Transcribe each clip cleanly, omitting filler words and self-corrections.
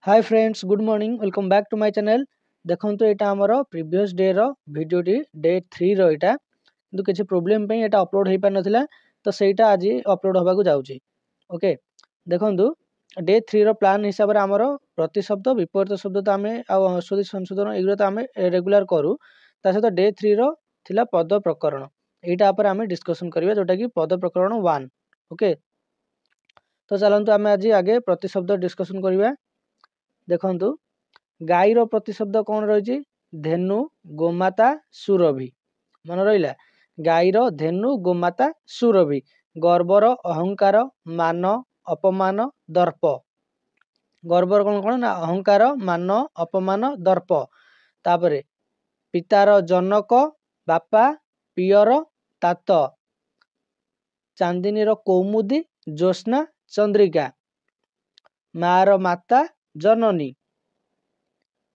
Hi friends, good morning. Welcome back to my channel. देखो तो यहाँ आमर प्रीवियस डे रो वीडियोटी डे 3 रो यहाँ किंतु किसी प्रोब्लेम पे यहाँ अपलोड हो पार ना तो सहीटा आज अपलोड होगा जाऊँगी। ओके, देखो डे 3 रो प्लान हिसाब से आमर प्रतिशब्द विपरीत शब्द तो आम अश्वदी संशोधन एगुरा तो आम रेगुलर करूँ। ता सहित डे 3 रो थिला पद प्रकरण यहाँ आम डिस्कसन करिया जोटा कि पद प्रकरण 1। ओके, तो चलतु आम आज आगे प्रतिशब्द डिस्कसन करिया। देखंतु गाईर प्रतिशब्द कौन रही? धेनु, गोमाता, सुरभि। मन रहा गाईर धेनु, गोमाता, सुरभि। गर्वर, अहंकार, मान, अपमान, दर्प। गर्वर कौन कौन ना अहंकार, मान, अपमान, दर्प। तापरे पितार जनक, बापा, पियर, तात। चांदिनीर कौमुदी, ज्योत्स्ना, चंद्रिका। मार माता, जननी।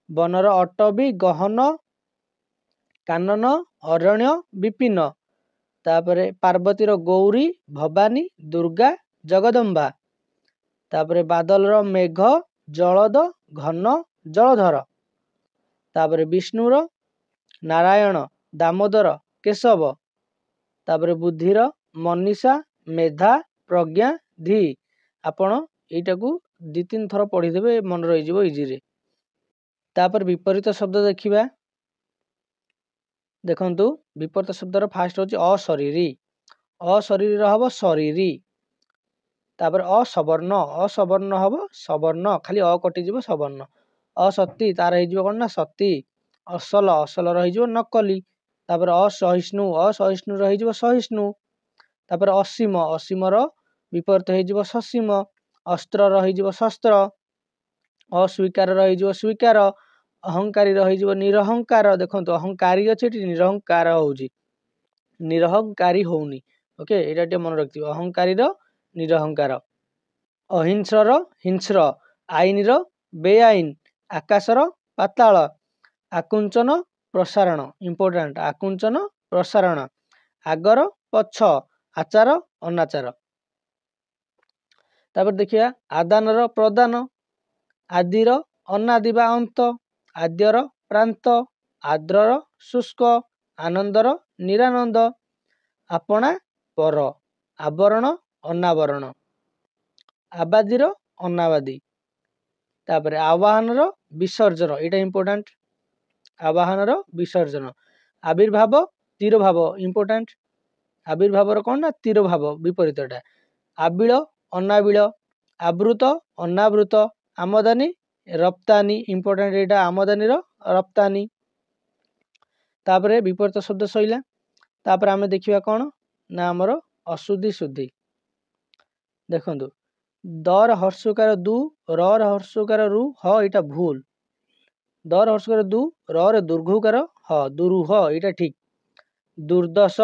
बनर अटबी, गहन, कानन, अरण्य, विपिन। तापरे पार्वतीर गौरी, भवानी, दुर्गा, जगदम्बा। तापरे बादलर मेघ, जलद, घन, जलधर। तापरे विष्णुर नारायण, दामोदर, केशव। तापरे बुद्धिर मनीषा, मेधा, प्रज्ञा, धी। आपण एटा को 2-3 थर पढ़ीदेवे, मन रही इजी रे। तापर विपरीत शब्द देखिबा। देखंतु विपरीत शब्दर फास्ट होची अशरीरी। अशरीरी हबो शरीरी। तापर असवर्ण, असवर्ण हबो सवर्ण, खाली अ कटि जिवो सवर्ण। असती तार हे जिवो कोन ना सती। असल, असल रही जिवो नकली। तापर असहिष्णु, असहिष्णु रही जिवो सहिष्णु। तापर असीम, असीमर विपरीत हे जिवो ससीम। अस्त्र रही जिवो शस्त्र। अस्वीकार रही जिवो स्वीकार। अहंकारी रही जिवो निरहंकार। देखंतु अहंकारी अछि, निरहंकार होउजी, निरहंकारी होउनी। ओके, एटा टे मन रखिबो, अहंकारी रो निरहंकार। अहिंसर हिंस्र। आईनर बेआईन। आकाशर पाताल। आकुंचन प्रसारण, इंपोर्टेंट, आकुंचन प्रसारण। आगर पछ। आचार अनाचार। तापर देखिया आदानर प्रदान। आदिर अनादि बा अंत। आद्यर प्रांत। आद्रर शुष्क। आनंदर निरानंद। आपणा पर। आवरण अनावरण। आबादीर अनाबादी। तापरे आवाहनर विसर्जन, एटा इंपोर्टेंट, आवाहनर विसर्जन। आविर्भाव तीरभाव, इंपोर्टेंट, आविर्भावर कौन ना तीरभाव विपरीतटा। आबिल अनाबिल। आवृत अनावृत। आमदानी रप्तानी, इंपोर्टेंट, एटा आमदानी रप्तानी। तापरे विपरीत शब्द सैला। तापर आमे देखिबा कौन ना हमर अशुद्धि शुद्धि। देखंतु दर हर्षकार दु, रर हर्षकार रु, ह एटा भूल। दर हर्षकार दु, रर दुर्घुकार ह, दुरुह, एटा ठीक। दुर्दश,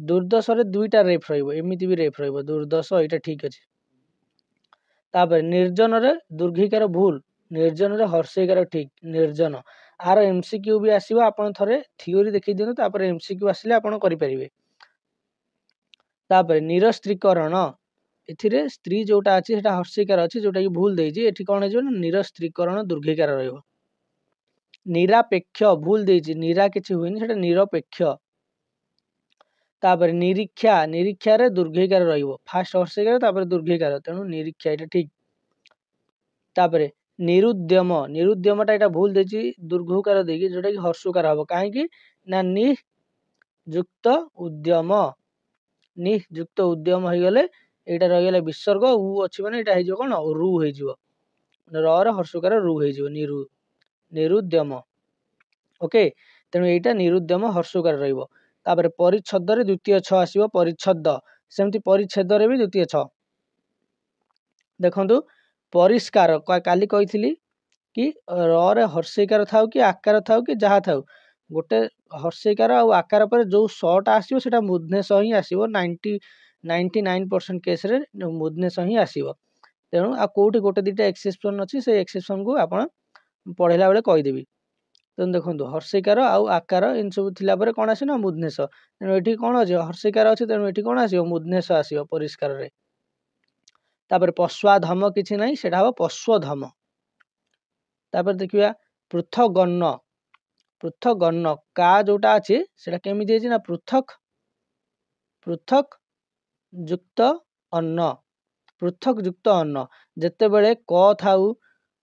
दुर्दश रे दुईटा रेफ रहिबो, एमिति भी रेफ रहिबो, दुर्दश एटा ठीक अछि। तापर निर्जन रे दुर्घिकार भूल, निर्जन रे हर्षिकार ठीक, निर्जन। आर एमसीक्यू भी आसीबो, आपण थरे थ्योरी देखि दिनु, तापर एमसीक्यू आसिले आपण करि परिबे। तापर निरस्त्रीकरण, एथिरे स्त्री जोटा अछि सेटा हर्षिकार अछि, जोटा कि भूल देइछि, एठी कोन हे जो निरस्त्रीकरण दुर्घिकार रहइबो। निरापेक्ष भूल देइछि, निरा किछि होइनि, सेटा निरपेक्ष। तापर निरीक्षा, निरीक्षा रे दुर्घिकार रहिबो, फास्ट हर्षिकार तापर दुर्घिकार, तेनु निरीक्षा एटा ठीक। तापर निरुद्यम, निरुद्यमटा एटा भूल देइछि दुर्घुकार देइछि, जोटा कि हर्षुकार हबो, काहे कि ना नियुक्त उद्यम, नियुक्त उद्यम होई गले एटा रहि गले विसर्ग, उ अछि माने एटा हे जो कोन रु हे जिवो, र रे हर्षुकार रु हे जिवो, निरु, निरुद्यम। ओके, तेनु एटा निरुद्यम हर्षुकार रहिबो। तापर परिच्छद रे द्वितीय छ आसीबो, परिच्छद, सेमति परिच्छेद रे भी द्वितीय छ। देखंतु परिष्कार, काली कहिथिली कि र रे हर्षिकार थाउ कि आकार थाउ कि जहा थाउ, गोटे हर्षिकार आ आकार पर जो शटा आसीबो सेटा मुधनेश ही आसीबो, 99% केस रे मुधनेश ही आसीबो। तेनु आ कोठी गोटे दिटा एक्सेप्शन अछि, से एक्सेप्शन को आपण पढेला बेले कहि देबी। तेनु देखंतु हर्षिकार आ आकार इन सब थिला परे कोन आसी ना मुधनेश, तेनु एठी कोन अछि हर्षिकार अछि, तेनु एठी कोन आसीबो मुधनेश आसीबो परिष्कार रे। तापर पश्वाधम किछि नै, सेटा हो पश्वधम। तापर देखिया पृथक गण का जोटा अच्छे से केमी ना पृथक पृथक युक्त अन्न पृथक युक्त अन्न जिते बड़े क थाऊ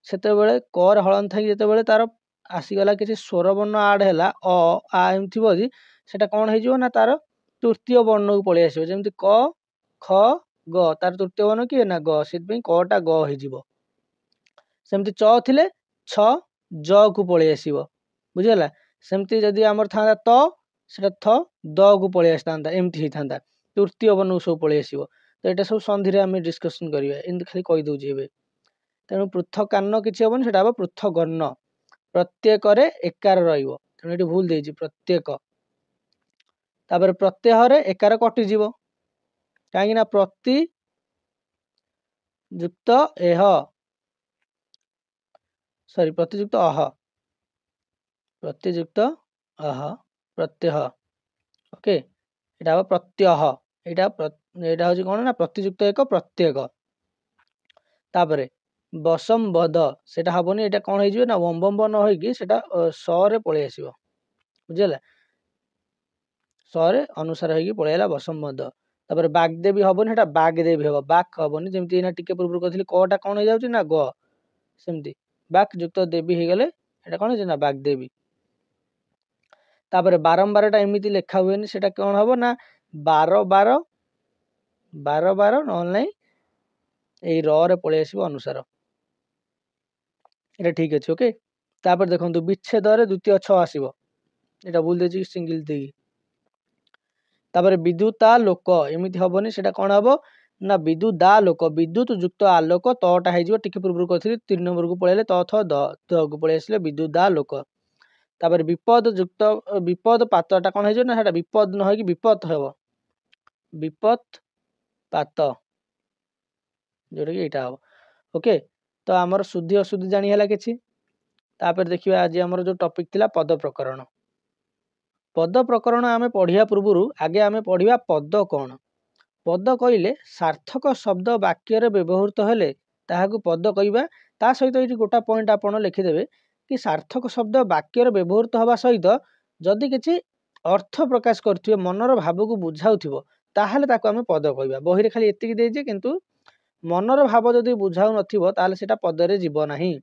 सेते बड़े कर हलन थी जिते बड़े तार आसीगला किसी स्वर वर्ण आड है अ आ एम थी सेटा कौन हो ना तार तृतीय वर्ण को पलि आस जमी क ख ग तार तृतीय वर्ण किए ना ग से कटा ग हो सेमती च थिले छ ज को पलि आस बुझीगला सेमती जदि आमर था त सेटा थ द को पलि आसता एमती होता तृतीय वर्ण को सब पलि आस तो यहाँ सब सन्धि आम डिस्कसन करिया एमती खाली कही दउछि एबे तेणु पृथक कान्न किसी हेबनी सेटा हम पृथक गण प्रत्येक एकार रहिबो तेणु ये भूल देछि प्रत्येक तापर प्रत्यय एकार कटिଯିବ कहीं ना प्रति युक्त एह सॉरी प्रतियुक्त अह प्रतियुक्त अह प्रत्यय ओके यहाँ प्रत्यय यहाँ हूँ कौन ना प्रतियुक्त एक प्रत्येक तापर बसंबद सेटा हेनी यहाँ कौन हो ना वम्बम्ब न होगी सेटा सरे पलि आस बुझीगला सरे अनुसार होगी पलैला बसंबद तापर बागदेवी हेनी सेटा बागदेवी हम बाक हेनी जमी टे पूर्व कहती कटा कौन हो जाऊँ ना ग सेमती बाक युक्त देवी हो गले এটা कौन है ना बागदेवी तापर बारंबारटा एमती लेखा हुए सेटा कौन हम ना बार बार बार बार ना यही रे पलि आस अनुसार ये ठीक अच्छे ओके तापर देखो विच्छेद द्वितीय छ आसो यहाँ भूल दे सिंगल दे तापर विद्युता लोक एमती हेनी से कौन हम ना विद्युदा लोक विद्युत युक्त आलोक तटा हो टी पूर्व कहती 3 नंबर को पलैले त थ द को पलि आसले विद्युदा लोक तापर विपद युक्त विपद पातटा कौन हो ना विपद न हो विपत हम विपत पात जोटा कि यहाँ हम ओके तो आमर शुद्धि अशुद्धि जानी किसी तापर देखिए आज आमर जो टॉपिक थिला पद प्रकरण पद प्रकरण आम पढ़िया पूर्व आगे आम पढ़िया पद कौन पद कहले सार्थक शब्द वाक्य व्यवहृत हेले ताहाकू पद कहवा ता सहित ये गोटा पॉइंट आप लिखिदेवे कि सार्थक शब्द वाक्य व्यवहृत हवा सहित जदि किसी अर्थ प्रकाश कर मनर भाव को बुझाऊ ताहले ताको आम पद कहवा बही खाली एतिकी देजे किंतु मनर भाव जदि बुझाऊ नाले सेटा पदरे जीव नाही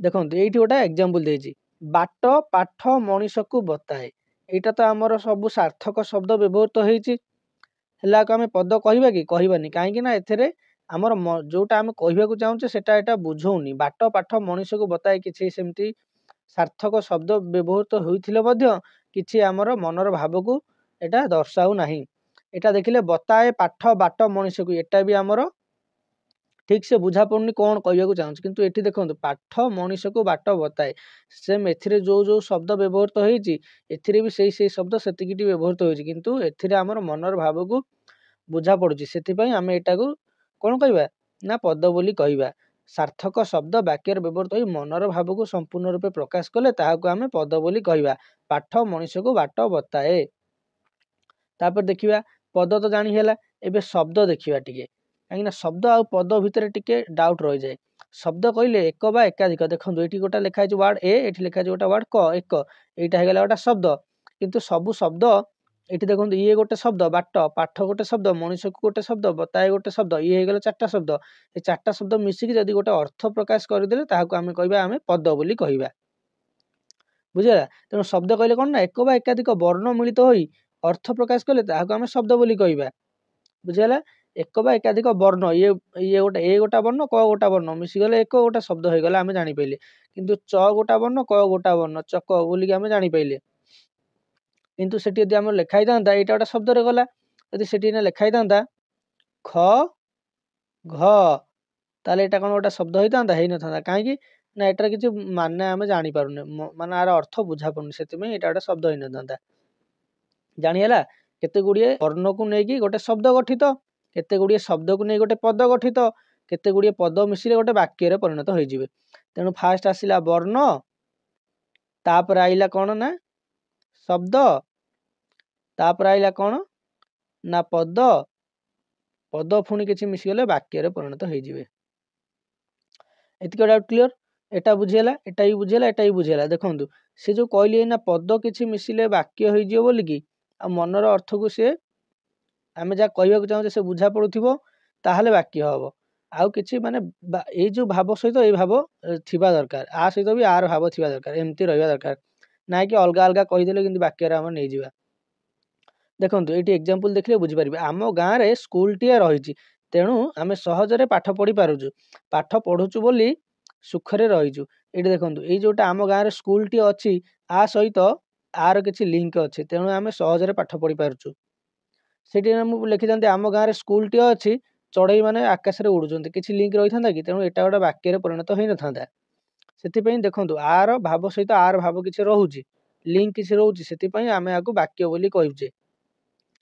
देखो ये गोटा एग्जांपल देछि बाट पाठ मनीष को बताए यहाँ तो आमर सब सार्थक शब्द व्यवहृत होती आम पद कहवा कि कहबानी कहीं एथे आमर जोटा आम कहवाक चाहूचे सेटा एटा बुझौनी बाट पाठ मनीष को बताए किसी सेमती सार्थक शब्द व्यवहृत होते किसी आमर मनर भाव को एटा दर्शाऊ नाही एटा देखिले बताए पाठ बाट मनीष को एटा भी आमर ठीक से बुझा पड़नी कौन कहवाक चाहूँ किंतु एठी देखो पाठ मनीष को बाट बताए सेम एथिरे जो जो शब्द व्यवहृत होती एथिरे भी सही शब्द सेतिकी व्यवहृत होती किंतु एथिरे आमर मनर भाव को बुझा पड़ुची से आम एटा को कौन कहवा ना पद बोली कहवा सार्थक शब्द वाक्य व्यवहृत हो मनर भाव को संपूर्ण रूपे प्रकाश कले ताहाकू आम पद बोली कहवा पाठ मनीष को बाट बताए तापर देखिया पद तो जानी है एबे शब्द देखिया टिके कहीं शब्द आ पद भितर टिके डाउट रही जाए शब्द कहले एक बा एकाधिक देखो ये गोटा लिखाई वार्ड ए ये लिखाई गोटा वार्ड क एक यहाँ है गोटा शब्द किंतु सबू शब्द ये देखो ये गोटे शब्द बाट पाठ गोटे शब्द मनीष को गोटे शब्द बताए गोटे शब्द ये हो 4टा शब्द ये 4टा शब्द मिसिकी जदि गोटे अर्थ प्रकाश करदे ताकू आम कहवा आम पद बोली कहवा बुझेगा तेणु शब्द कहले कौन ना एक बा एकाधिक वर्ण मिलित होई अर्थ प्रकाश कले ताकू आम शब्द बोली कहवा बुझेगा एक बा एकाधिक वर्ण ये गोटा ए गोटा वर्ण क गोटा वर्ण मिसिगले एक गोटा शब्द हो गला आम जानीपारे किंतु च गोटा वर्ण क गोटा वर्ण चक बोलिक आम जानीपारे किंतु सेठी यदि आम लिखाई था यहाँ गोटे शब्द गला यदि सेठी लिखाई था ख घ ताले एटा कौन गोटे शब्द होता था कहीं ना एटार किसी माने आम जानीपारे माने यार अर्थ बुझा पड़नी से यहाँ गोटे शब्द हो था जानीला केते गुड़िए वर्ण को लेकिन गोटे शब्द गठित केते गुड़िए शब्द को नहीं गोटे पद गठित केते गुड़िए पद मिसिले गोटे वाक्य परिणत हो तेणु फास्ट आसला वर्ण तापर आइला कौन ना शब्द तापर आइला कौन ना पद पद पुणी किसी मिसिगले वाक्य परिणत हो एतिक डाउट क्लियर एटा बुझीगला एटा भी बुझीगला एटा भी बुझीगला देखंतु से जो कहली ना पद किछि मिसिले वाक्य होई जियो बोली कि आ मनर अर्थ को से आमे जा कहबा चाहूँ से बुझा पड़ुथिबो ताहले वाक्य हबो आउ किछि माने ए जो भाव सहित ए भाव थिबा दरकार आ सहित भी आर भाव थिबा दरकार एमती रहबा दरकार ना कि अलगा अलगा कहिदेले किंतु वाक्य रे हम नै जिबा देखंतु एटी एग्जांपल देखले बुझी परिबे आम गाँ रे स्कूल टिए रहिछि तेणु आमे सहजरे पाठ पढ़ी पारुछु पाठ पढुछु बोली सुखरे रहिछु एटी देखंतु ए जोटा आम गाँ रे स्कूल टी अछि आ सहित आर किछि लिंक अछि तेणु आमे सहजरे पाठ पढ़ी पारुछु सेठी हम लिखि दंते आम गाँ रे स्कूल टी अछि चढ़ई माने आकाश रे उडुचंती किछि लिंक रहि थांदा कि तेणु एटा गोटे वाक्य रे परिणत होई न थांदा सेति पई देखंतु आर भाव सहित आर भाव किछि रहुछि लिंक किछि रहुछि सेति पई आमे आकु वाक्य बोली कहउछे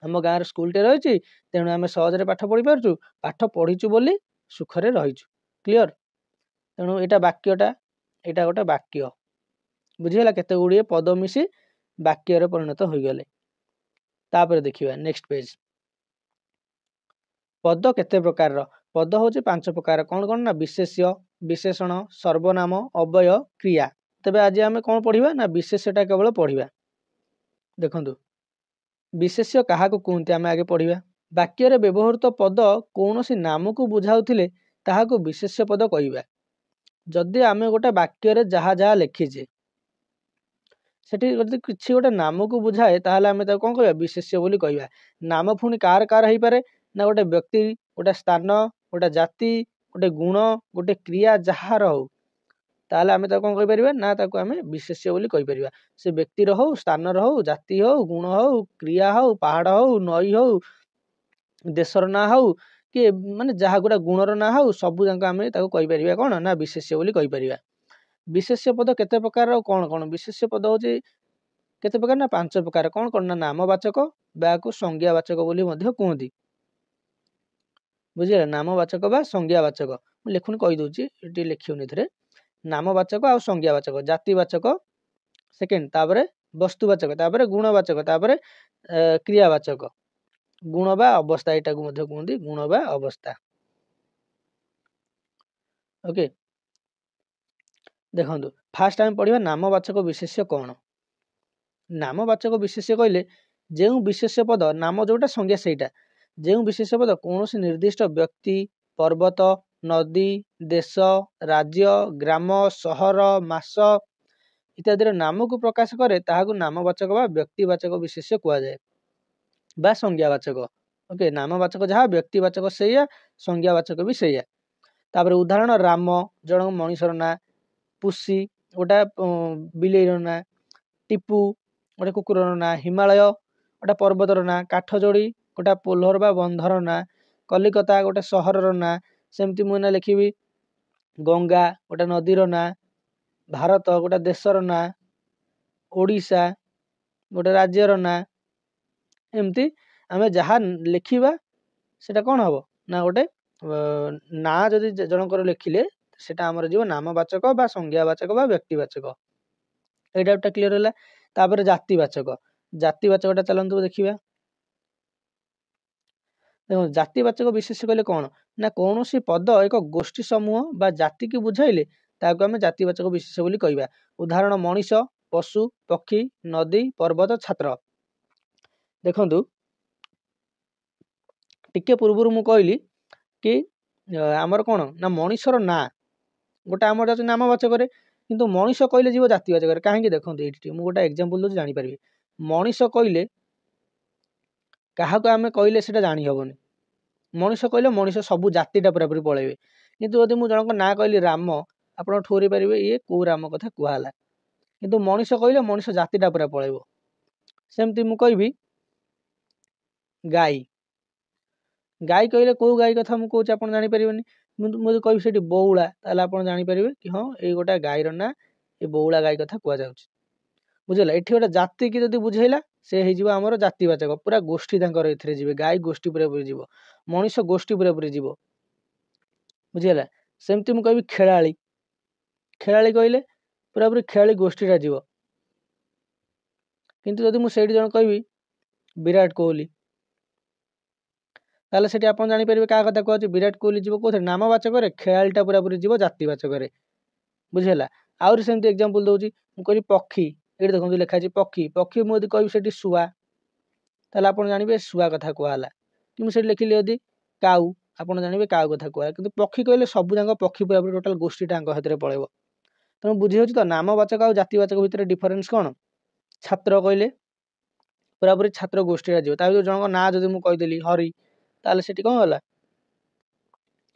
आम गाँ रे स्कूल टे रहिछि तेणु आमे सहजरे पाठ पढ़ी पारुछु पाठ पढ़िछु बोली सुखरे रहिछु क्लियर तेणु एटा वाक्यटा एटा गोटे वाक्य बुझीगला केते गुड़िए पद मिसी वाक्य रे परिणत होई गले तापर देखिबा नेक्स्ट पेज पद केते प्रकार रो पद होचे 5 प्रकार कौन कौन ना विशेष्य विशेषण सर्वनाम अव्यय क्रिया तबे आज आमे कौन पढ़िबा ना विशेष्यटा केवल पढ़िबा देखंतु विशेष्य काहा को कहते आमे आगे पढ़िबा वाक्य रे व्यवहृत पद कोनोसी नाम को बुझाउथिले ताहा को विशेष्य पद कहिबा जदि आमे गोटे वाक्य रे जहा जहा लिखिजे सेठी जदि किछि गोटे नाम को बुझाए ताहले आमे ताको कोन कहबा विशेष्य बोली कहबा नाम फुनी कार कार हेई पारे ना गोटे व्यक्ति गोटे स्थान गोटे जाति गोटे गुण गोटे क्रिया जहा रहू ताहले आमे ताको कोन कहि परिबा ना ताको आमे विशेष्य बोली कहि परिबा से व्यक्ति रहू स्थान रहू जाति हो गुण हो क्रिया हो पहाड़ हो नई हो देशर ना हो कि माने जहा गोटे गुणर ना हो सबु जांको आमे ताको कहि परिबा कोन ना विशेष्य बोली कहि परिबा विशेष्य पद केते प्रकार कौन कौन विशेष्य पद होची केते प्रकार ना 5 प्रकार कौन कौन ना नामवाचक बाको संज्ञावाचक बोली मध्य कहती बुझिले नामवाचक बा संज्ञावाचक मु लेखुन कहि दोची एटी लेखियोनी थरे नामवाचक आ संज्ञावाचक जातिवाचक सेकेंड तापरे वस्तुवाचक तापरे गुणवाचक तापरे क्रियावाचक गुण बा अवस्था एटा को मध्य कहती गुण बा अवस्था ओके देखंतु फास्ट टाइम पढ़िबा नामवाचक विशेष्य कौन नामवाचक विशेष्य कहले जेउ विशेष्य पद नाम जोटा संज्ञा सेटा जेउ विशेष्य पद कोनोसी निर्दिष्ट व्यक्ति पर्वत नदी देश राज्य ग्राम सहर मास इत्यादि नाम को प्रकाश करे ताहाकु नामवाचक बा व्यक्तिवाचक विशेष्य कुआ जाए बा संज्ञावाचक ओके नामवाचक जहा व्यक्तिवाचक सेया संज्ञावाचक भी सेया तापर उदाहरण राम जण मनीषर ना पुसी गोटा बिलेईर ना टीपू गोटे कुकुरर ना हिमालय गोटा पर्वतर ना काठजोड़ी गोटा पोलर बा बंधर ना कलिकता गोटे सहरर ना सेमती मु ना लिखिबी गंगा गोटे नदीर ना भारत गोटे देशर ना ओडिशा गोटे राज्यर ना एमती आमे जहा लिखिबा सेटा कोन हबो ना गोटे ना जदि जनकर लिखिले सेटा हमर जीव नामवाचक बा संज्ञावाचक बा व्यक्तिवाचक एटा एकटा क्लियर होला तापर जातिवाचक जातिवाचकटा चलंतु देखिबा देखो जातिवाचक विशेष कहले कोन ना कोनोसी पद एक गोष्ठी समूह बा जाति की बुझाइले ताको आमे जातिवाचक विशेष बोली कहबा उदाहरण मनीष पशु पक्षी नदी पर्वत छात्र देखंतु टिके पूर्वरु मु कहली कि आमर कोन ना मनीषर ना गोटे आमर जाच नामवाचक रे किंतु मनीष कहले जीव जातिवाचक रे काहे कि देखंतु एठी मु गोटे एग्जांपल दउ जानि परबे मनीष कहले काहाको आमे कहले सेटा जानि हबोनी मनीष कहले मनीष सब जातिटा पूरा पूरी पळेबे किंतु यदि मु जनक ना कहली राम आपण ठोरी परिबे ये को राम कथा कुहाला किंतु मनीष कहले मनीष जातिटा पूरा पळेबो सेमती मु कहबी गाई गाई कहले को गाई कथा मु कहूच आपण जानि परिबेनी मु कहबी सेठी बौला ताले आपण जानि परिबे कि हां ए गोटा गाईर ना ए बौला गाई कथा कुआ जाउछ बुझला एठी गोटा जाति की जदी बुझैला से हे जीव हमर जातिवाचक पूरा गोष्ठी तांकर एथरे जीवे गाई गोष्ठी पूरा पूरी जीव मनीष गोष्ठी पूरा पूरी जीव बुझला सेमती मु कहबी खेलाली खेलाली कहले पूरा पूरी खेलाली गोष्ठीटा जीव किंतु जदी मु सेठी जण कहबी विराट कोहली ताले सेठी आपण जानि परिबे का कथा कहउछ विराट कोहली जीव कोथे नामवाचक रे खेलालीटा पूरा पूरी जीव जातिवाचक रे बुझीगला। आउरी सेमती एग्जांपल दउची मु कहली पक्षी एठी देखंतु लिखा अछि पक्षी पक्षी मु यदि कहबी सेठी शुआ ताले आपण जानिबे शुआ कथा कुआला कि मु सेठी लिखिली यदि काऊ आपण जानिबे काऊ कथा कुआला किंतु पक्षी कहले सब जांग पक्षी पूरा टोटल गोष्ठी टांग हेतरे पळेबो। तेणु बुझी होची तो नामवाचक आ जातिवाचक भितर डिफरेंस कोन छात्र कहले पूरापूरी छात्र गोष्ठी जीव ता जनक ना जदि मु कहिदेली हरि ताले सेठी कोन होला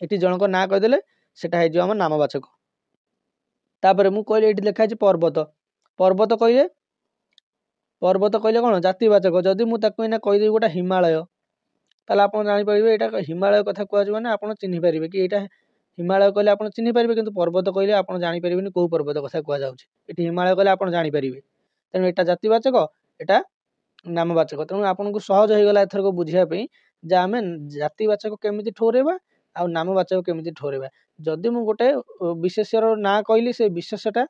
एठी जनक ना कहिदेले सेटा हे जो हम नामवाचक। तापर मु कहले एठी लिखा अछि पर्वत पर्वत कहले कोन जातिवाचक जदि मु ताको इना कहि देबी गोटा हिमालय ताले आपण जानि परिबे एटा हिमालय कथा कुआ जो माने आपण चिन्हि परिबे कि एटा हिमालय कहले आपण चिन्हि परिबे किंतु पर्वत कहले आपण जानि परिबेनी को पर्वत कथा कुआ जाउछि एठी हिमालय कहले आपण जानि परिबे। तेणु एटा जातिवाचक एटा नामवाचक तेणु आपनको सहज हो गला एथर को बुझिया पे जे आमे जातिवाचक केमिति ठोरेबा आ नामवाचक केमिति ठोरेबा। जदि मु गोटे विशेष्यर ना कहली से विशेषटा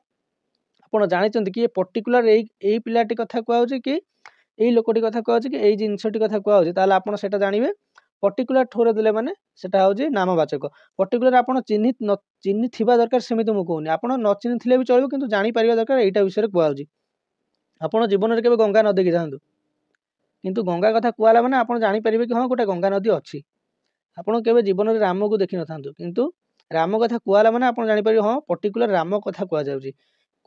आपण जानिचंती कि पर्टिकुलर एई पिलाटी कथा कुआउछि कि एई लोकटी कथा कुआउछि कि एई जिंसटी कथा कुआउछि ताले आपण सेटा जानिबे पर्टिकुलर ठोरे देले माने सेटा होछि नामवाचक। पर्टिकुलर आपण चिन्हि थिबा दरकार सेमिति मु कहूनी आपण न चिन्हि थिले भी चलिबो किंतु जानि परिबा दरकार एईटा विषय कुआउछि। आपण जीवन रे केबे गंगा नदी कि जांतु किंतु गंगा कथा कुआला माने आपण जानि परिबे कि हां गोटे गंगा नदी अछि। आपण केबे जीवन रे राम को देखि न थांतु किंतु राम कथा कुआला माने आपण जानि परिबे हां पर्टिकुलर राम कथा कुआ जाउछि।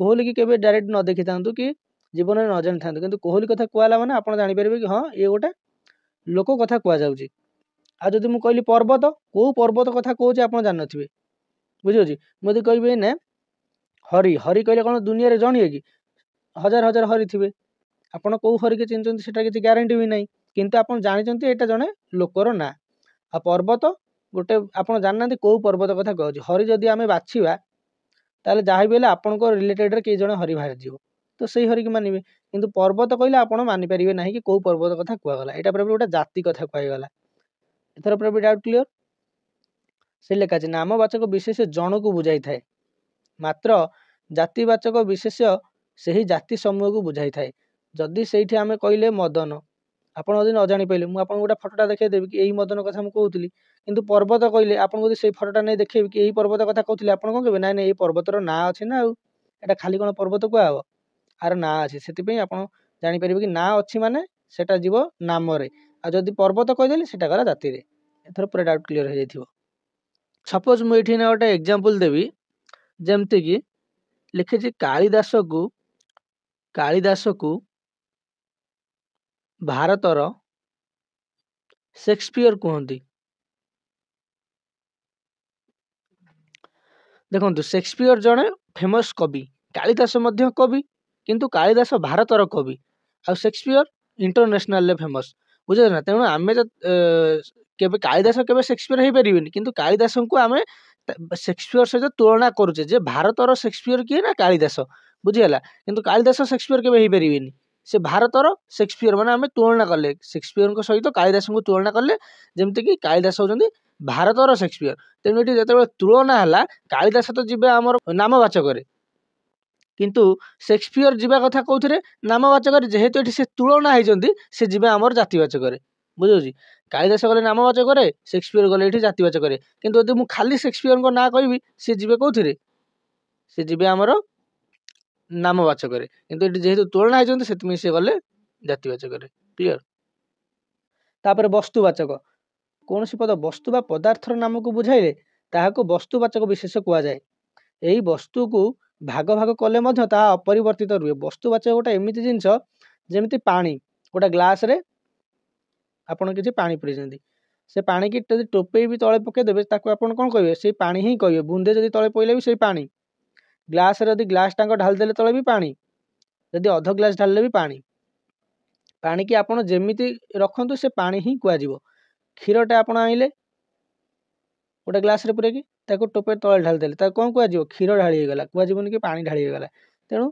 कोहली की केबे डायरेक्ट न देखि थांतु कि जीवन रे न जानि थांतु किंतु कोहली कथा कुआला माने आपण जानि परिबे कि हां ए गोटे लोक कथा कुआ जाउछि। आ जदि मु कहली पर्वत को पर्वत कथा कहउछि आपण जानि नथिबे बुझियोछि मु यदि कहबे ने हरि हरि कहले कोन दुनिया रे जणिए कि हजार हजार हरि थिबे आपण को हरि के चिन्हचंती सेटा किछि ग्यारंटी भी नाही किंतु आपण जानिचंती एटा जणे लोकर ना। आ पर्वत गोटे आपण जाननांती को पर्वत कथा कहउछि हरि जदि आमे बाछिबा ताले जाहि बेले आपण को रिलेटेड रे के जणे हरि बाहर जिवो तो सेही हरि के मानिबे किंतु पर्वत कहले आपण मानि परिबे नाही कि को पर्वत कथा कुआ गला एटा पर गोटे जाति कथा कुआ गला। एथर पर डाउट क्लियर से लेखा अछि नामवाचक विशेष जण को बुझाई थाए मात्र जातिवाचक विशेष सेही जाति समूह को बुझाई थाए। जदि सेठी आमे कहले मदन आपण जदि न जानि पइले मु आपण गोटा फोटोटा देखाइ देबी कि एही मदन कथा मु कहउतली किंतु पर्वत कहले आपण जदि सेही फोटोटा नै देखेबी कि एही पर्वत कथा कहउतली आपण कोन कहबे नाइ नाइ एही पर्वत रो ना अछि ना एटा खाली कोन पर्वत कुआ हो आर ना अछि सेति पई आपण जानि परिबे कि ना अछि माने सेटा जीव नाम रे आ जदि पर्वत कहि देली सेटा गला जाति रे। एथर पूरा डाउट क्लियर हो जाइथिबो। सपोज मु एठी ना गोटा एग्जांपल देबी जेमति कि लिखिछि कालिदास को भारतर शेक्सपियर कहती। देखो शेक्सपियर जड़े फेमस कवि कालिदास मध्य कवि किंतु कालिदास भारतर कवि आ शेक्सपियर इंटरनेशनल फेमस बुझे ना। तेणु आम केबे कालिदास केबे शेक्सपियर हो पारे किंतु कालिदास को आम शेक्सपियर सहित तुलना करुचे जे भारतर शेक्सपियर किए ना कालिदास बुझीगला किंतु कालिदास शेक्सपियर केबे हो पारे से भारतर शेक्सपियर माने आम तुलना कले शेक्सपियर सहित कालिदास को तुलना कले जमती कि कालिदास होउछन्ती भारतर शेक्सपियर। तेणु ये जो तुलना है कालिदास तो जीवे आमर नामवाचक किंतु शेक्सपियर जीवा कथा कौन नामवाचक जेहेतु ये तुलना होती से जीवे आमर जातिवाचक बुझे। कालिदास गले नामवाचक शेक्सपियर गले ये जातिवाचक किंतु यदि मुझे खाली शेक्सपियर को ना कहि सी जीवे कौन से जीवे आमर नामवाचक किंतु जेहेतु तुलना होती से गले जातिवाचक क्लियर। तापर वस्तुवाचक कौन सी पद वस्तु बा पदार्थर नाम को बुझाइले ताहाको वस्तुवाचक विशेष कुआ जाए। एही वस्तु को भाग भाग कले मध्य ता अपरिवर्तित रुहे। वस्तुवाचक गोटे एमिति जिनस जेमिति पानी गोटे ग्लास रे आपण किछि पानी पुरैछन्ती से पानी की यदि टोपे भी तले पके देबे ताको आपण कोन कहबे से पानी ही कहबे बुंदे जदि तले पइले भी से पानी ग्लास रे यदि ग्लास टांग ढाल देले तले भी पानी यदि अध ग्लास ढालले भी पानी पानी की आपण जेमिति रखंतु से पानी ही कुआ जीवो। क्षीरटा आपण आइले गोटे ग्लास रे पुरेकी ताको टोपे तले ढाल देले ताको कोन कुआ जीवो क्षीर ढाली गला कुआ जीवनी कि पानी ढाली गला। तेणु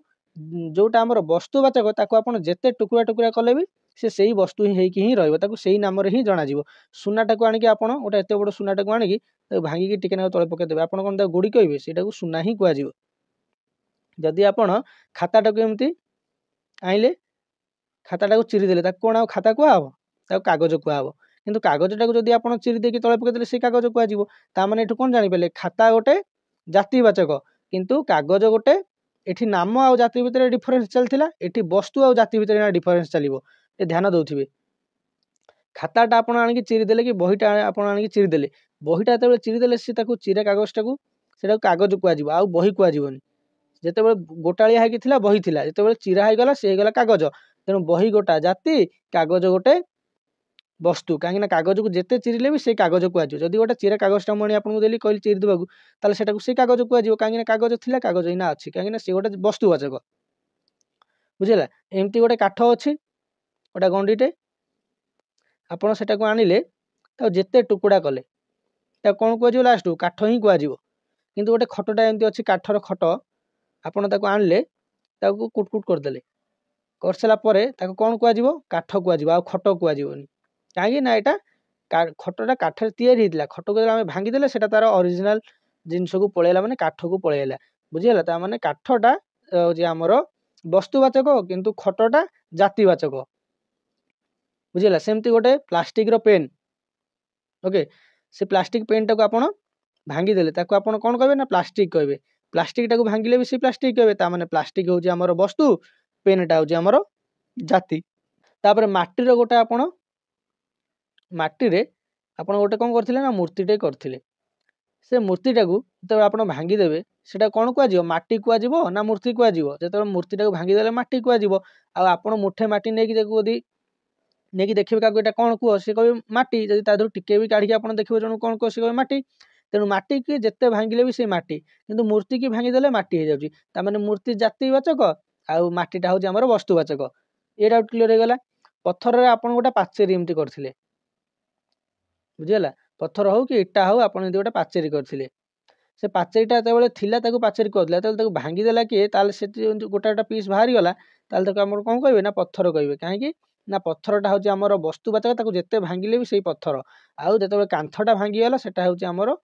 जोटा हमर वस्तुवाचक ताको आपण जेते टुकुरा टुकुरा कले भी से सही वस्तु ही हेकी ही रहइबो ताको सही नाम रे ही जणा जीवो। सुनाटा को आनी कि आपण गोटे एते बड़ सुनाटा को आनी कि ताको भांगी कि टिके ना तले पके देबे आपण कोन ता गुडी कहबे सेटा को सुना ही कुआ जीवो। जदि आपण खाताटा को एमती आइले खाताटा को चिरी देले ताको कोन आ खाता कुआ हबो ताको कागज कुआ हबो किंतु कागजटा को जदि आपण चिरी देकी तले पके देले से कागज कुआ जीवो। ता माने एठु कोन जानि पेले खाता गोटे जातिवाचक किंतु कागज गोटे एठी नाम आउ जाति भितर डिफरेन्स चलथिला एठी वस्तु आउ जाति भितर डिफरेन्स चलिबो ए ध्यान दउथिबे। खाताटा आपण आनिक चिरी देले कि बहीटा आपण आनिक चिरी देले बहीटा जेतेबेले चिरी देले से ताकू चिरा कागजटाकू सेटा कागज कुआ जिवो आउ बही कुआ जिवोनी। जेतेबेले गोटाଳିଆ ହେଇକି ଥିଲା बही थिला जेतेबेले चिरा ହେଇगला से ହେଇगला कागज तेणु बही गोटा जाति कागज गोटे वस्तु कहीं कागज को जिते चिरिले भी से कागज कुआ जदि गोटे चिरा कागजटा मुझे आपको देली कहली चिरी देवाक ताले सेटाकू से कागज कुआ कहीं कागज थिला कागज इना अच्छी कहीं सी गोटे वस्तुवाचक बुझेगा। एमती गोटे काठ अच्छी गोटे गंडीटे आपड़ सेटा आनिले जिते टुकुड़ा कले कौन कुआ लास्ट काठ ही कुआ किंतु गोटे खटटा एमती अच्छी काठर खट आपड़ आनिले कुटकुट करदे कर सारा कौन कुआ काठ कुआ खट कुआ कहीं खटटा काठर तैयारी होता खट को आम भांगीदे से तार ओरिजिनल जिनस को पलैला माने काठ को पलैला बुझीगला। माने काठटा आमर वस्तुवाचक किंतु खटटा जातिवाचक बुझीगला। सेमती गोटे प्लास्टिक रो पेन ओके से प्लास्टिक पेन टाक आप भांगीदे आप कौन कहे ना प्लास्टिक कहे प्लास्टिक टाक भांगिले भी सी प्लास्टिक कहे माने प्लास्टिक हूँ आमर वस्तु पेनटा हूँ आमर जाति। तापर माटीर गोटे आपण माटी आपण गोटे कौन करथिले ना मूर्तिटे करथिले से मूर्तिटा को जो आप भांगीदेवे सेटा कौन कुआ माटी कुआ ना मूर्ति कुआ जो मूर्तिटा को भांगीदे माटी कुआ आप मुठे माटी नहीं देखिए क्या कौन कुह सी कहे माटी जब तादू टिके भी काढ़ी आप देखिए जन कौन कुह सी कहे माटी तेणु माटी की जिते भांगिले भी से माटी किंतु मूर्ति की भांगीदे माटी हो जाए मूर्ति जातिवाचक आउ माटीटा हूँ आम वस्तुवाचक ये डाउट क्लियर हो गला। पत्थर आप गोटे पाचेरी एमती करथिले बुझीगला पत्थर हो कि इटा हो आप गोटे पाचेरी करथिले से पाचेरीटा जो थिला पाचेरी कहला भांगीदेला किए से गोटे गोटे पीस बाहरी गला आम कौन कहे ना पत्थर कहे कहीं ना पत्थरटा हूँ आमर वस्तुवाचक जिते भांगिले भी से पत्थर आउ जो कांथटा भांगीगला से आमर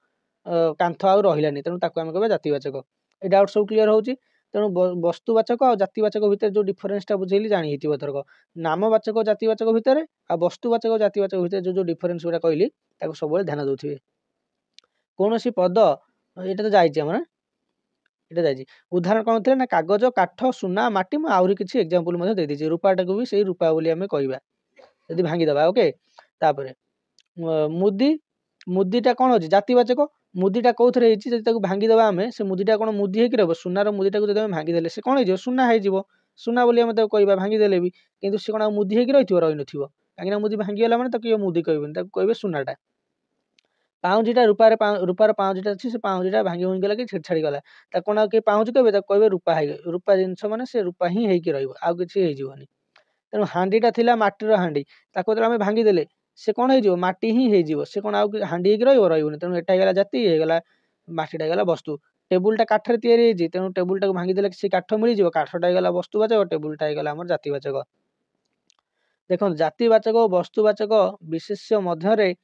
कांथ आउ रही तेणु आम कह जातिवाचक ये डाउट सब क्लीयर होची। तेणु वस्तुवाचक और जातिवाचक भितर जो डिफरेन्सटा बुझेली जानी थरक नामवाचक जातिवाचक भितर आ वस्तुवाचक जातिवाचक भितर जो डिफरेन्स गुड़ा कहली सब ध्यान दे कौन सी पद ये तो जाइए उदाहरण कौन थे ना कागज काठ सुना माटी मैं आहरी किसी एग्जांपल दे दीजिए रूपाटा को भी सही रूपा बोली आम कहवा यदि भांगीदबा ओके। तापर मुदी मुदीटा कौन अच्छी जातिवाचक मुदीटा कौ थे भांगीदबा आम से मुदीटा कौन मुदी होकर रह सुनार मुदीटा को जब भांगीदे से कौन हो सुना हो सुना बोली आम कहवा भांगीदे भी कितु सी कौन मुदी होकर रही न कहीं मुदी भांगीगला मैंने किए मुदी कहबे कहे सुनाटा। पाउंजीटा रूपार रूपार पाउंजीटा अच्छी से पाउंजीटा भांगी भांगीगला कि छेड़ गला कौन आ पाउंज कहे कहे रूपा रूपा जिनस मैंने से रूपा ही होकर रहा किसी तेणु हांडीटा थिला माटीर हांडी जो आम भांगीदे से कौन हो माटी ही हो से कौन आउ हांडी होकर रही तेणु एटा गला जाति होगा माटीटा गला वस्तु। टेबुलटा काठर तैयारी तेणु टेबुलटा भांगीदे से काठ मिल काठटा गला वस्तुवाचक टेबुलटा गला आम जातिवाचक। देखो जातिवाचक और वस्तुवाचक विशेष्य मध्य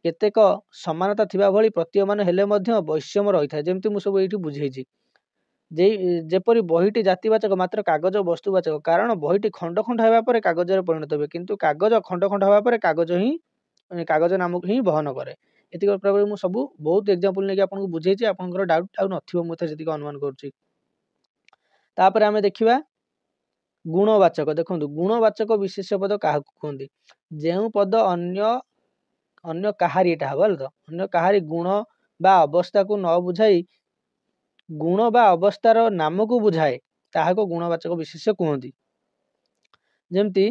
केतेक समानता थिबा भली प्रतीयमान हेले मध्य वैषम्य रही था जमती मु सब ये बुझेछि जेपरी बहीटी जातिवाचक मात्र कागज वस्तुवाचक कारण बहीटी खंड खंड होगा पर कागज परिणत हुए किंतु कागज खंड खंड होगा पर कागज ही कागज नामक ही बहन करे। एतिक प्रकार मु सब बहुत एग्जांपल नहीं आपको बुझेछि आपनकर डाउट आउ नथिबो मुझे जति अनुमान करूछि। तापर आमे देखिबा गुणवाचक देखो गुणवाचक विशेष पद क्या कहते जो पद अन्य अन्य कहारीटा हम तो अन्य कहारी गुण बा अवस्था को न बुझाई गुण बा अवस्थार नाम को बुझाए ताहाको गुणवाचक विशेष कहते। जमती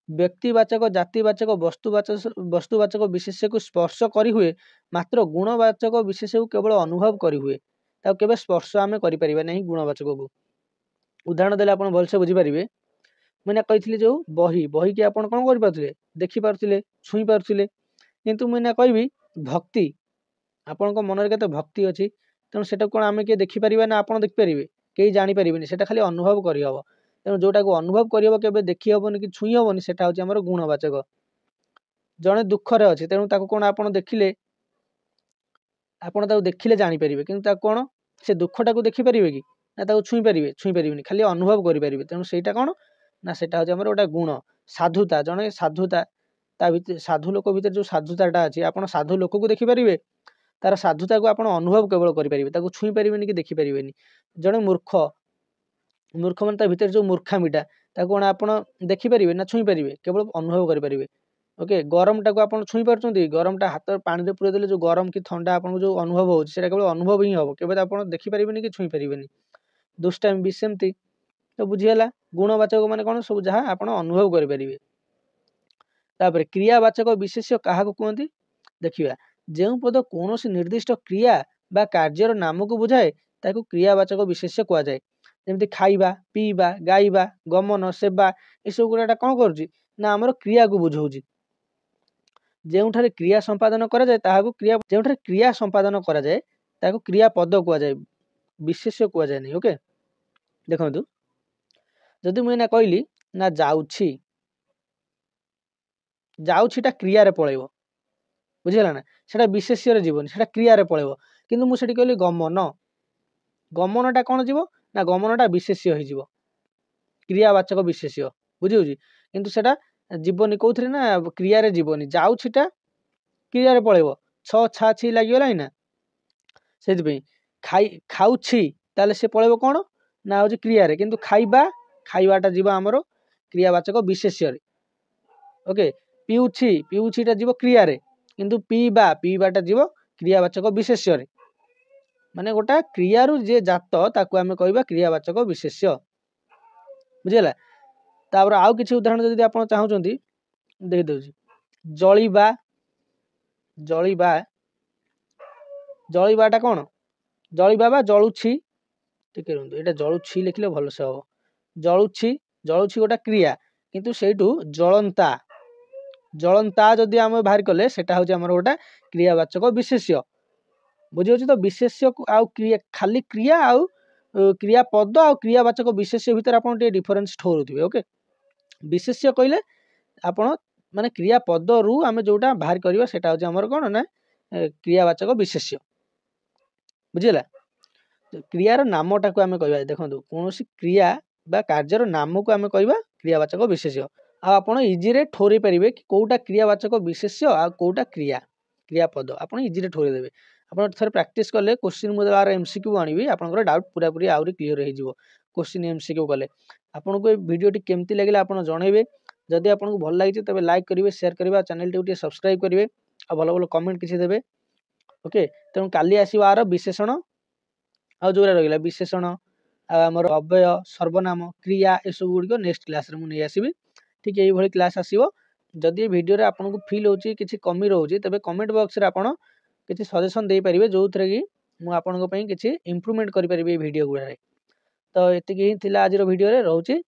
व्यक्तिवाचक जातिवाचक वस्तुवाचक विशेष को स्पर्श करी हुए मात्र गुणवाचक विशेष को केवल अनुभव करी हुए केवल स्पर्श आम कर नहीं गुणवाचक को। उदाहरण देले आप भलसे बुझीपारे मैंने कही जो बही बही की आप कौन कर देखिपे छुई पारे किंतु मुझे कहबी भक्ति आपण मनरे केते भक्ति अच्छी तेणु से कौन आम किए देखिपर ना आप देखिपारे कहीं जानीपर से खाली अनुभव करहब तेणु जोटा को अनुभव करहब के देखी हेनी कि छुई हेनी से हूँ गुणवाचक। जड़े दुखरे अच्छे तेणु कौन आप देखिले देखिले जानीपर कि कौन से दुखटा को देखिपारे कि ना छुई पारे खाली अनुभव करें तेणु सेटा कौन ना सेटा हूँ गोटे गुण। साधुता जड़े साधुता साधु लोक भीतर जो साधुताटा अच्छी आप साधु लोक को देखिपारे तार साधुता को आप अनुभव केवल करेंगे, ताको छुई पारे कि देखिपारे। जड़े मूर्ख मूर्ख मान भितर जो मूर्खामीटा कौन आप देखिपारे ना छुई पारे, केवल अनुभव करेंगे। ओके, गरम टाक आप छुई पार्टी, गरमटा हाथ पानी पूरे देले जो गरम कि ठंडा आपको जो अनुभव हो केवल अनुभव ही हम, केवल आप देखिपारे कि छुई पारे। दुष्टामी भी सेमती। तो बुझीगला गुणवाचक मान कौन सब जहाँ आप अनुभव करेंगे। तापर क्रियावाचक विशेष्य क्या कहते देखा, जो पद कौन निर्दिष्ट क्रिया बा कार्यर नाम को बुझाए ताकू क्रियावाचक विशेष्य कहुए। जमी खाइबा पीवा गाइबा गमन सेवा यू गुड़ा कौन करुँच आमर क्रिया को बुझाऊँ। जो क्रिया संपादन कराए क्रिया जो क्रिया संपादन कराए क्रिया पद कहुए, विशेष्य कहुए नहीं। ओके, देखो जदि मुझे कहली ना जाऊँगी, जाऊँटा क्रिया पलैब, बुझीगला ना, सेटा विशेष्य जीवन, सेटा क्रिया पलैब। किंतु मुझे कहली गमन, गमनटा कौन जीव ना गमनटा विशेष्य हो, क्रियावाचक विशेष्य बुझे। किंतु सेटा जीवनी कौन ना क्रिया जीवनी, जाऊँटा क्रिया पलैब, छा छी लगिगला ना से खाऊँची ताले से पलैब कौन ना हूँ क्रिया, किंतु खाइबा खाइबाटा जीव आमर क्रियावाचक विशेष्य। ओके, पीऊँची पीऊँचीटा जीव क्रिया, किंतु पीवा पीवाटा जीव क्रियावाचक विशेष्य। माने गोटा क्रियारू जे जात ताकू आमे कहबा क्रियावाचक विशेष्य, बुझीगला। तापर आउ किछि उदाहरण जदि आपण चाहुचंती देख दउची। जळीबा, जळीबा जळीबाटा कौन जळीबा बा जळुछि, ठीक रहंतु एटा जळुछि लिखले भल से हो। जळुछि जळुछि गोटा क्रिया, किंतु सेठू जळंता जळंता जदि आम बाहर कले सेटा होछि हमर गोटा क्रियावाचक विशेष्य, बुझी होछि। तो विशेष्य आउ क्रिया खाली क्रिया आउ क्रिया पद आउ क्रियावाचक विशेष्य भितर आपण टे डिफरेंस ठहरुथिबे। ओके, विशेष्य कहले आपण माने क्रिया पद रु आमे जोटा बाहर करबा सेटा होछि हमर कोन ना क्रियावाचक विशेष्य, बुझीला। क्रियार नामटा को आमे कहबा, देखंतु कोनोसी क्रिया बा कार्यर नाम को आमे कहबा क्रियावाचक विशेष्य। आ आपण इजी रे ठोरे परिबे कि कोउटा क्रियावाचक विशेष्य आ कोउटा क्रिया क्रियापद आपण इजी रे ठोरे देबे। आपण थरे प्रैक्टिस करले क्वेश्चन मु देबार एमसीक्यू आनिबी, आपनकर डाउट पूरा पूरी आउरी क्लियर हो जिवो। क्वेश्चन एमसीक्यू कले आपनको ए वीडियोटी केमती लागला आपण जणेबे। जदि आपनको भल लागिছে तबे लाइक करिवे, शेयर करिवे, चैनल टी सब्सक्राइब करिवे आ भलो भलो कमेंट किछि देबे। ओके, तेणु काली आसीबो आर विशेषण आ जोरा रहिला विशेषण आमर अव्यय सर्वनाम क्रिया ए सब गुडी को नेक्स्ट क्लास रे मु नै आसीबी। ठीक एही भली क्लास आसीबो। जदि वीडियो रे आपनको फील होची किछि कमी रहउची तबे कमेंट बॉक्स रे आपण किछि सजेशन देई परिबे, जो थरे कि मु आपनको पई किछि इंप्रूवमेंट करि परिबे ए वीडियो गुडा रे। तो एतिकी ही थिला आज रो वीडियो रे रहउची।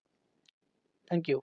Thank you.